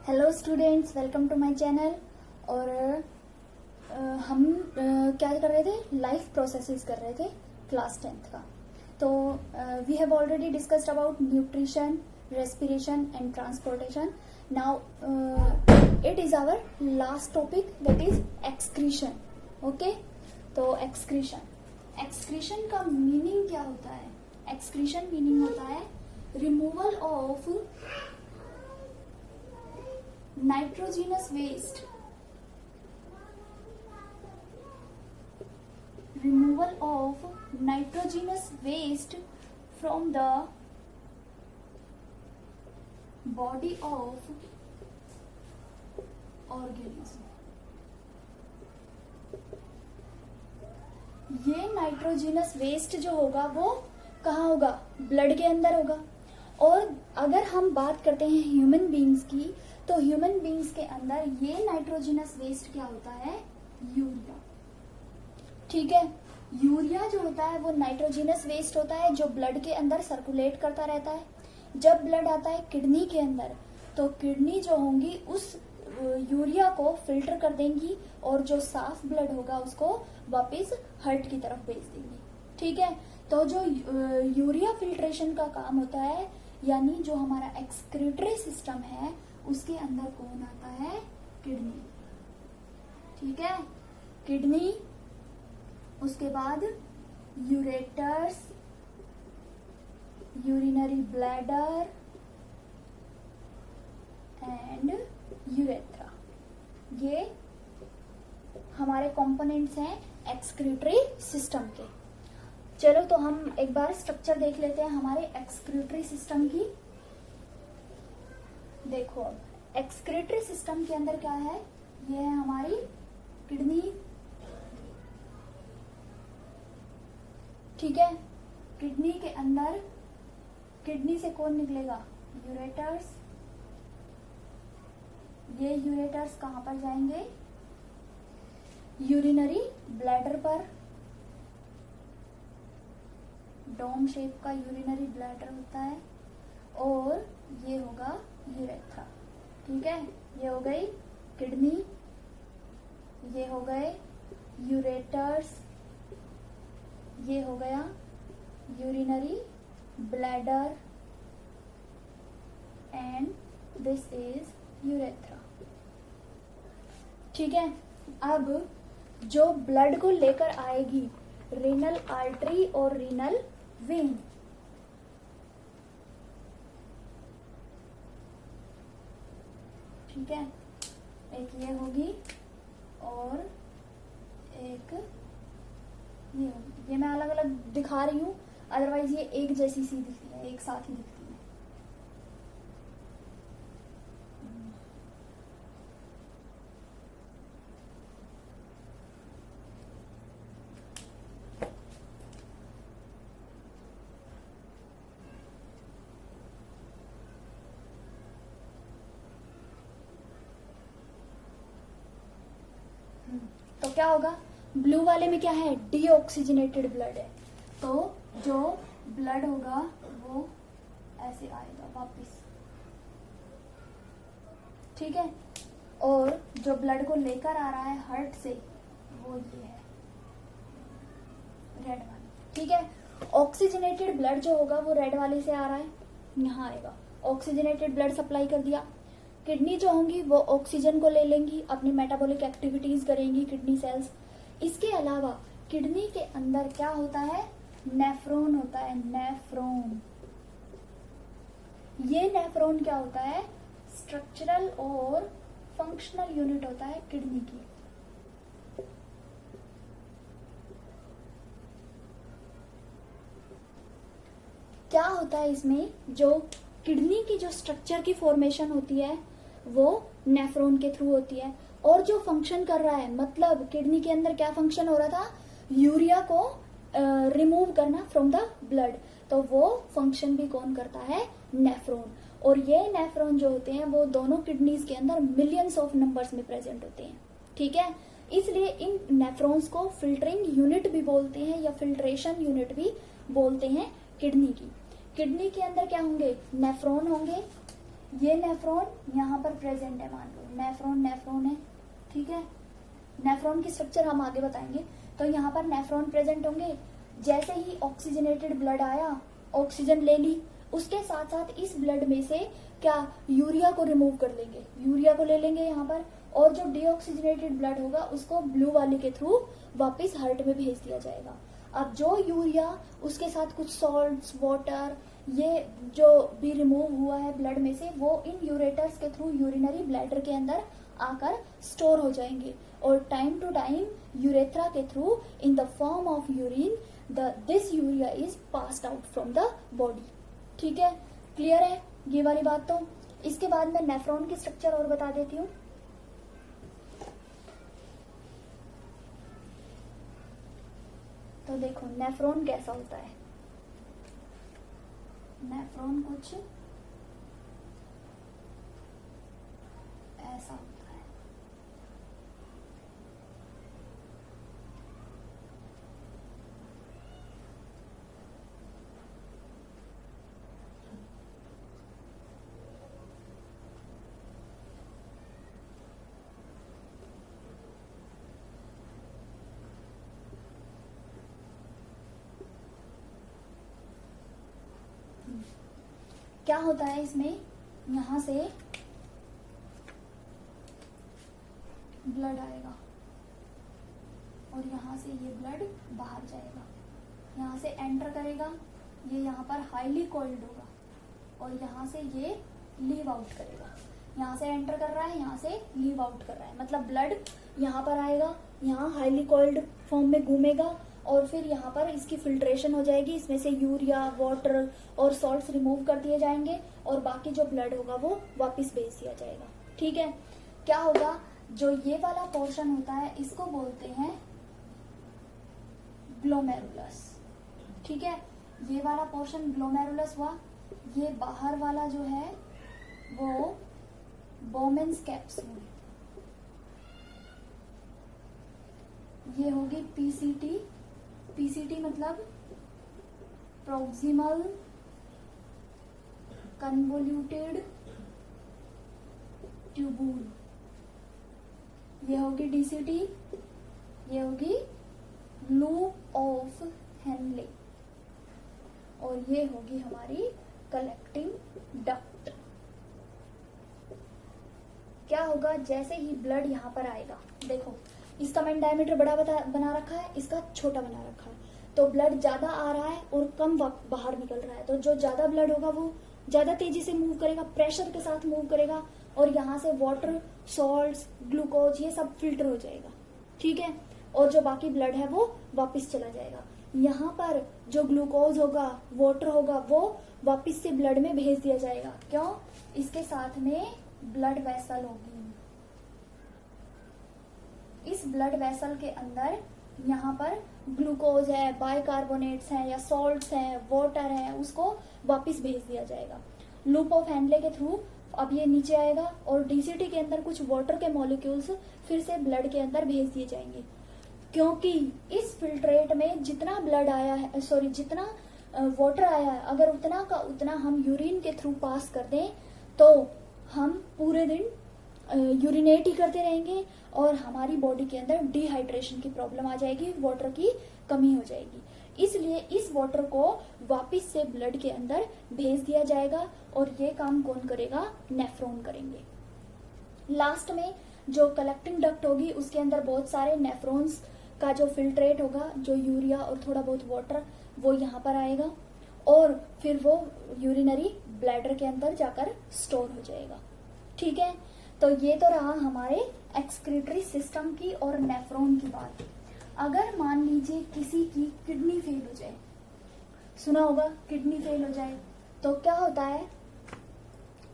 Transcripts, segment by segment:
Hello students, welcome to my channel. और हम क्या कर रहे थे, लाइफ प्रोसेसेस कर रहे थे क्लास 10th का। तो we have already discussed about nutrition, respiration and transportation. Now it is our last topic, that is excretion. Okay, तो एक्सक्रीशन का मीनिंग क्या होता है? एक्सक्रीशन मीनिंग होता है removal of nitrogenous waste, removal of nitrogenous waste from the body of organism। ये nitrogenous waste जो होगा वो कहाँ होगा? ब्लड के अंदर होगा। और अगर हम बात करते हैं ह्यूमन बीइंग्स की, तो ह्यूमन बीइंग्स के अंदर ये नाइट्रोजिनस वेस्ट क्या होता है? यूरिया। ठीक है, यूरिया जो होता है वो नाइट्रोजिनस वेस्ट होता है जो ब्लड के अंदर सर्कुलेट करता रहता है। जब ब्लड आता है किडनी के अंदर, तो किडनी जो होंगी उस यूरिया को फिल्टर कर देंगी और जो साफ ब्लड होगा उसको वापस हार्ट की तरफ भेज देंगी। ठीक है, तो जो यूरिया फिल्ट्रेशन का काम होता है, यानी जो हमारा एक्सक्रीटरी सिस्टम है उसके अंदर कौन आता है? किडनी। ठीक है, किडनी, उसके बाद ureters, urinary bladder and urethra. ये हमारे कंपोनेंट्स हैं एक्सक्रीटरी सिस्टम के। चलो तो हम एक बार स्ट्रक्चर देख लेते हैं हमारे एक्सक्रीटरी सिस्टम की। देखो, एक्सक्रीटरी सिस्टम के अंदर क्या है? ये है हमारी किडनी। ठीक है, किडनी के अंदर किडनी से कौन निकलेगा? यूरेटर्स। ये यूरेटर्स कहां पर जाएंगे? यूरिनरी ब्लैडर पर। डोम शेप का यूरिनरी ब्लैडर होता है और ये होगा यूरेथ्रा। ठीक है, ये हो गई किडनी, ये हो गए यूरेटर्स, ये हो गया urinary bladder and this is urethra. ठीक है, अब जो ब्लड को लेकर आएगी रीनल आर्टरी और रीनल वेन। ठीक है, एक ये होगी और एक ये होगी। ये मैं अलग अलग दिखा रही हूँ, अदरवाइज ये एक जैसी सी दिखती है, एक साथ ही दिखती है। तो क्या होगा? ब्लू वाले में क्या है? डीऑक्सीजनेटेड ब्लड है। तो जो ब्लड होगा वो ऐसे आएगा वापस। ठीक है, और जो ब्लड को लेकर आ रहा है हार्ट से, वो ये है रेड वाली। ठीक है, ऑक्सीजनेटेड ब्लड जो होगा वो रेड वाले से आ रहा है, यहाँ आएगा। ऑक्सीजनेटेड ब्लड सप्लाई कर दिया। किडनी जो होंगी वो ऑक्सीजन को ले लेंगी, अपनी मेटाबॉलिक एक्टिविटीज करेंगी किडनी सेल्स। इसके अलावा किडनी के अंदर क्या होता है? नेफ्रॉन होता है। नेफ्रॉन, ये नेफ्रॉन क्या होता है? स्ट्रक्चरल और फंक्शनल यूनिट होता है किडनी की। क्या होता है इसमें? जो किडनी की जो स्ट्रक्चर की फॉर्मेशन होती है वो नेफ्रॉन के थ्रू होती है। और जो फंक्शन कर रहा है, मतलब किडनी के अंदर क्या फंक्शन हो रहा था? यूरिया को रिमूव करना फ्रॉम द ब्लड, तो वो फंक्शन भी कौन करता है? नेफ्रॉन। और ये नेफ्रॉन जो होते हैं वो दोनों किडनीज के अंदर मिलियंस ऑफ नंबर्स में प्रेजेंट होते हैं। ठीक है, इसलिए इन नेफ्रॉन्स को फिल्टरिंग यूनिट भी बोलते हैं या फिल्ट्रेशन यूनिट भी बोलते हैं किडनी की। किडनी के अंदर क्या होंगे? नेफ्रॉन होंगे, ये नेफ्रॉन यहाँ पर प्रेजेंट है, मान लो नेफ्रॉन नेफ्रॉन है, ठीक है। नेफ्रॉन की स्ट्रक्चर हम आगे बताएंगे। तो यहाँ पर नेफ्रॉन प्रेजेंट होंगे। जैसे ही ऑक्सीजनेटेड ब्लड आया, ऑक्सीजन ले ली, उसके साथ साथ इस ब्लड में से क्या यूरिया को रिमूव कर लेंगे, यूरिया को ले लेंगे यहाँ पर, और जो डीऑक्सीजनेटेड ब्लड होगा उसको ब्लू वाले के थ्रू वापस हार्ट में भेज दिया जाएगा। अब जो यूरिया, उसके साथ कुछ सॉल्ट्स, वाटर, ये जो भी रिमूव हुआ है ब्लड में से, वो इन यूरेटर्स के थ्रू यूरिनरी ब्लैडर के अंदर आकर स्टोर हो जाएंगे, और टाइम टू टाइम यूरेथ्रा के through in the form of urine this urea is passed out from the body. ठीक है, क्लियर है ये वाली बात। तो इसके बाद मैं नेफ्रॉन की स्ट्रक्चर और बता देती हूँ। तो देखो नेफ्रॉन कैसा होता है। नेफ्रॉन कुछ ऐसा होता है। क्या होता है इसमें, यहां से ब्लड आएगा और यहां से ये ब्लड बाहर जाएगा, यहां से एंटर करेगा, ये यहाँ पर हाईली कोल्ड होगा, और यहाँ से ये लीव आउट करेगा। यहाँ से एंटर कर रहा है, यहाँ से लीव आउट कर रहा है, मतलब ब्लड यहाँ पर आएगा, यहाँ हाईली कोल्ड फॉर्म में घूमेगा, और फिर यहाँ पर इसकी फिल्ट्रेशन हो जाएगी, इसमें से यूरिया, वाटर और सॉल्ट्स रिमूव कर दिए जाएंगे, और बाकी जो ब्लड होगा वो वापस भेज दिया जाएगा। ठीक है, क्या होगा, जो ये वाला पोर्शन होता है इसको बोलते हैं ग्लोमेरुलस। ठीक है, ये वाला पोर्शन ग्लोमेरुलस हुआ। ये बाहर वाला जो है वो बोमेन्स कैप्सूल, ये होगी पीसीटी। पीसीटी मतलब प्रोक्सिमल कन्वोल्यूटेड ट्यूबूल। ये होगी डीसीटी, ये होगी लूप ऑफ हेनले, और ये होगी हमारी कलेक्टिंग डक्ट। क्या होगा, जैसे ही ब्लड यहाँ पर आएगा, देखो इसका मेन डायमीटर बड़ा बना रखा है, इसका छोटा बना रखा है, तो ब्लड ज्यादा आ रहा है और कम बाहर निकल रहा है। तो जो ज्यादा ब्लड होगा वो ज्यादा तेजी से मूव करेगा, प्रेशर के साथ मूव करेगा, और यहाँ से वाटर, सॉल्ट्स, ग्लूकोज ये सब फिल्टर हो जाएगा। ठीक है, और जो बाकी ब्लड है वो वापस चला जाएगा। यहाँ पर जो ग्लूकोज होगा, वाटर होगा, वो वापस से ब्लड में भेज दिया जाएगा। क्यों, इसके साथ में ब्लड वेसल होगी। इस ब्लड वेसल के अंदर यहाँ पर ग्लूकोज है, बाइकार्बोनेट्स हैं या सॉल्ट्स हैं, वाटर है, उसको वापस भेज दिया जाएगा लूप ऑफ हैंडले के थ्रू। अब ये नीचे आएगा और डीसीटी के अंदर कुछ वाटर के मॉलिक्यूल्स फिर से ब्लड के अंदर भेज दिए जाएंगे, क्योंकि इस फिल्ट्रेट में जितना ब्लड आया है, सॉरी जितना वाटर आया है, अगर उतना का उतना हम यूरिन के थ्रू पास कर दें तो हम पूरे दिन यूरिनेट ही करते रहेंगे और हमारी बॉडी के अंदर डिहाइड्रेशन की प्रॉब्लम आ जाएगी, वाटर की कमी हो जाएगी। इसलिए इस वाटर को वापस से ब्लड के अंदर भेज दिया जाएगा, और ये काम कौन करेगा, नेफ्रॉन करेंगे। लास्ट में जो कलेक्टिंग डक्ट होगी उसके अंदर बहुत सारे नेफ्रॉन्स का जो फिल्ट्रेट होगा, जो यूरिया और थोड़ा बहुत वाटर, वो यहाँ पर आएगा और फिर वो यूरिनरी ब्लैडर के अंदर जाकर स्टोर हो जाएगा। ठीक है, तो ये तो रहा हमारे एक्सक्रीटरी सिस्टम की और नेफ्रॉन की बात। अगर मान लीजिए किसी की किडनी फेल हो जाए, सुना होगा किडनी फेल हो जाए, तो क्या होता है,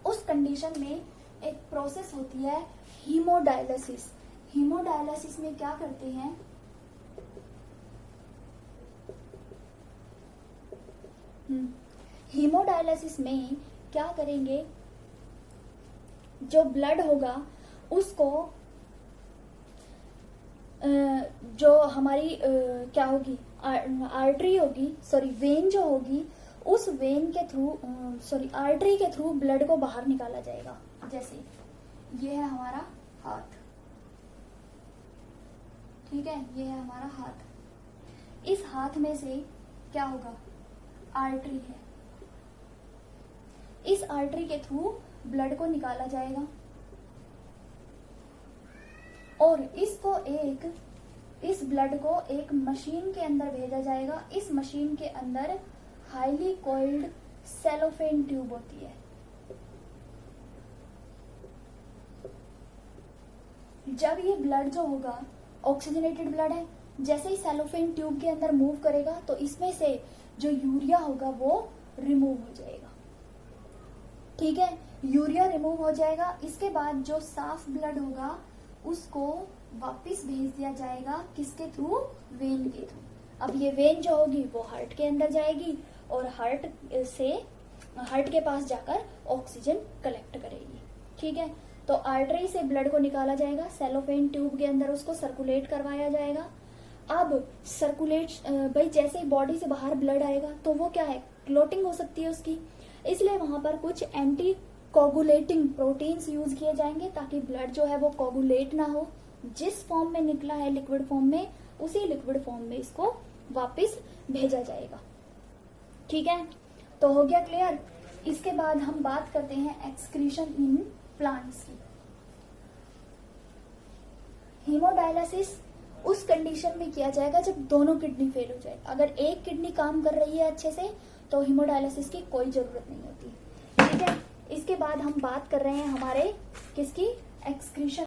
उस कंडीशन में एक प्रोसेस होती है हीमोडायलिसिस। हीमोडायलिसिस में क्या करते हैं, हीमोडायलिसिस में क्या करेंगे, जो ब्लड होगा उसको जो हमारी क्या होगी, आर्टरी होगी, सॉरी वेन जो होगी, उस वेन के थ्रू आर्टरी के थ्रू ब्लड को बाहर निकाला जाएगा। जैसे ये है हमारा हाथ, ठीक है, ये है हमारा हाथ। इस हाथ में से क्या होगा, आर्टरी है, इस आर्टरी के थ्रू ब्लड को निकाला जाएगा और इस ब्लड को एक मशीन के अंदर भेजा जाएगा। इस मशीन के अंदर हाईली कॉइल्ड सेलोफेन ट्यूब होती है। जब ये ब्लड जो होगा ऑक्सीजनेटेड ब्लड है, जैसे ही सेलोफेन ट्यूब के अंदर मूव करेगा तो इसमें से जो यूरिया होगा वो रिमूव हो जाएगा, ठीक है, यूरिया रिमूव हो जाएगा। इसके बाद जो साफ ब्लड होगा उसको वापस भेज दिया जाएगा, किसके थ्रू, वेन के थ्रू। अब ये वेन जो होगी वो हार्ट के अंदर जाएगी और हार्ट के पास जाकर ऑक्सीजन कलेक्ट करेगी, ठीक है। तो आर्टरी से ब्लड को निकाला जाएगा, सेलोफेन ट्यूब के अंदर उसको सर्कुलेट करवाया जाएगा। अब भाई जैसे ही बॉडी से बाहर ब्लड आएगा तो वो क्या है, क्लोटिंग हो सकती है उसकी, इसलिए वहां पर कुछ एंटी कोगुलेटिंग प्रोटीन्स यूज किए जाएंगे ताकि ब्लड जो है वो कोगुलेट ना हो। जिस फॉर्म में निकला है लिक्विड फॉर्म में, उसी लिक्विड फॉर्म में इसको वापस भेजा जाएगा, ठीक है। तो हो गया क्लियर। इसके बाद हम बात करते हैं एक्सक्रीशन इन प्लांट्स की। हीमोडायलिसिस उस कंडीशन में किया जाएगा जब दोनों किडनी फेल हो जाए। अगर एक किडनी काम कर रही है अच्छे से तो हीमोडायलिसिस की कोई जरूरत नहीं होती, ठीक है। इसके बाद हम बात कर रहे हैं हमारे किसकी, एक्सक्रीशन